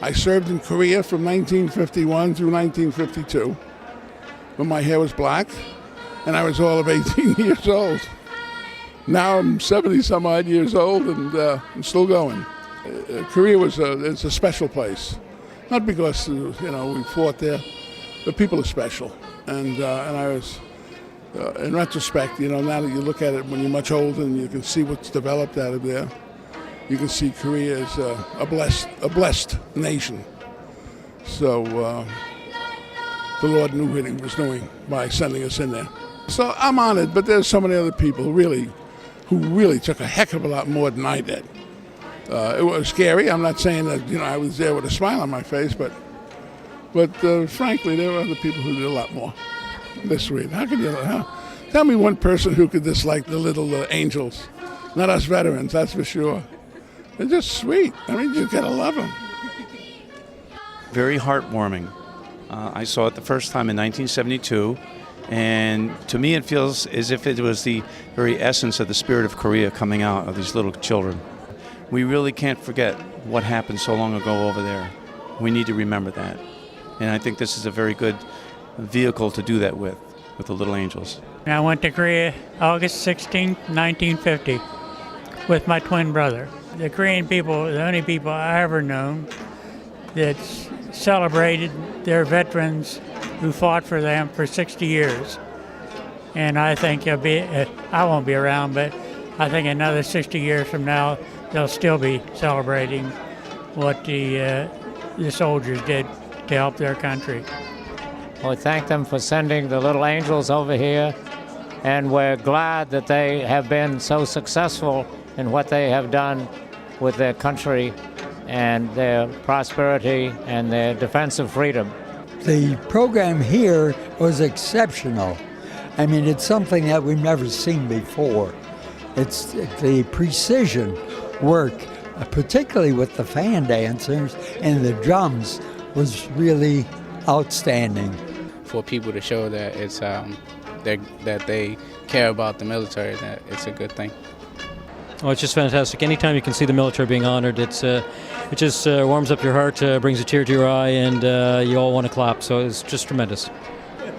I served in Korea from 1951 through 1952, when my hair was black, and I was all of 18 years old. Now I'm 70-some-odd years old, and I'm still going. Korea it's a special place, not because we fought there. The people are special, and I was, in retrospect, now that you look at it when you're much older and you can see what's developed out of there, you can see Korea as a blessed nation. So the Lord knew what He was doing by sending us in there. So I'm honored, but there's so many other people who really took a heck of a lot more than I did. It was scary. I'm not saying that I was there with a smile on my face, but frankly, there were other people who did a lot more. They're sweet. How could you? Tell me one person who could dislike the little angels. Not us veterans, that's for sure. They're just sweet. I mean, you gotta love them. Very heartwarming. I saw it the first time in 1972, and to me it feels as if it was the very essence of the spirit of Korea coming out of these little children. We really can't forget what happened so long ago over there. We need to remember that. And I think this is a very good vehicle to do that with the little angels. I went to Korea August 16, 1950, with my twin brother. The Korean people are the only people I ever known that celebrated their veterans who fought for them for 60 years. And I think I won't be around, but I think another 60 years from now, they'll still be celebrating what the soldiers did to help their country. We thank them for sending the little angels over here, and we're glad that they have been so successful in what they have done with their country and their prosperity and their defense of freedom. The program here was exceptional. I mean, it's something that we've never seen before. It's the precision work, particularly with the fan dancers and the drums, was really outstanding. For people to show that it's that they care about the military, that it's a good thing. Oh, it's just fantastic. Anytime you can see the military being honored, it just warms up your heart, brings a tear to your eye, and you all want to clap. So it's just tremendous.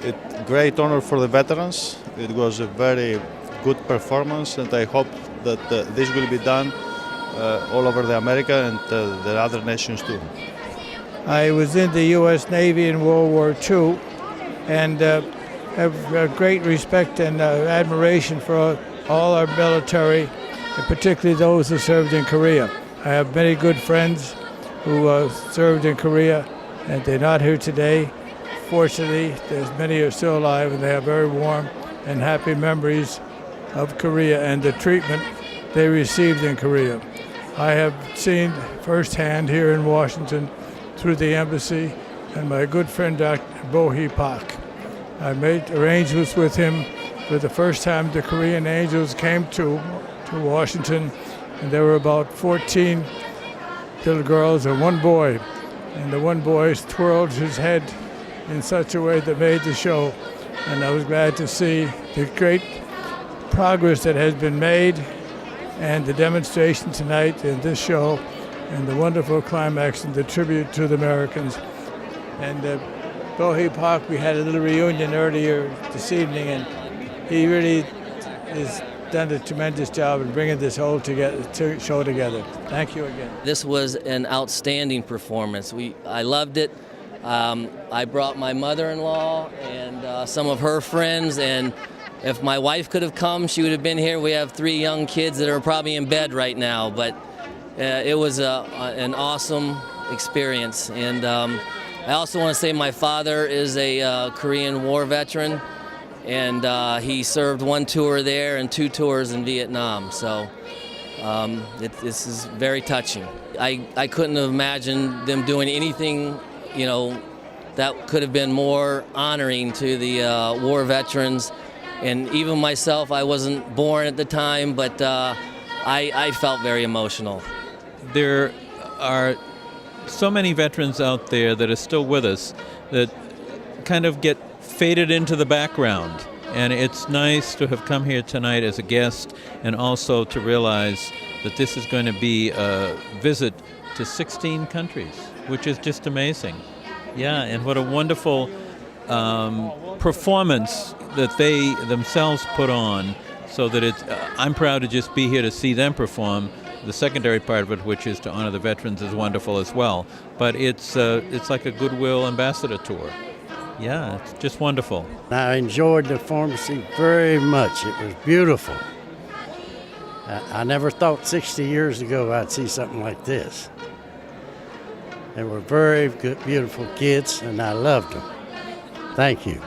It's great honor for the veterans. It was a very good performance, and I hope that this will be done all over the America and the other nations too. I was in the U.S. Navy in World War II, and have great respect and admiration for all our military, and particularly those who served in Korea. I have many good friends who served in Korea, and they're not here today. Fortunately, there's many who are still alive, and they have very warm and happy memories of Korea and the treatment they received in Korea. I have seen firsthand here in Washington through the embassy and my good friend Dr. Bo Hee Pak. I made arrangements with him for the first time the Korean Angels came to Washington, and there were about 14 little girls and one boy, and the one boy twirled his head in such a way that made the show, and I was glad to see the great progress that has been made and the demonstration tonight in this show and the wonderful climax and the tribute to the Americans. And Bo Hee Pak, we had a little reunion earlier this evening, and he really has done a tremendous job in bringing this whole show together. Thank you again. This was an outstanding performance. I loved it. I brought my mother-in-law and some of her friends, and if my wife could have come, she would have been here. We have 3 young kids that are probably in bed right now, but it was an awesome experience. And I also want to say my father is a Korean War veteran, and he served 1 tour there and 2 tours in Vietnam. So this is very touching. I couldn't have imagined them doing anything, that could have been more honoring to the war veterans. And even myself, I wasn't born at the time, but I felt very emotional. There are so many veterans out there that are still with us that kind of get faded into the background. And it's nice to have come here tonight as a guest and also to realize that this is going to be a visit to 16 countries, which is just amazing. Yeah, and what a wonderful performance that they themselves put on, so that I'm proud to just be here to see them perform. The secondary part of it, which is to honor the veterans, is wonderful as well. But it's like a goodwill ambassador tour. Yeah, it's just wonderful. I enjoyed the pharmacy very much. It was beautiful. I never thought 60 years ago I'd see something like this. They were very good, beautiful kids, and I loved them. Thank you.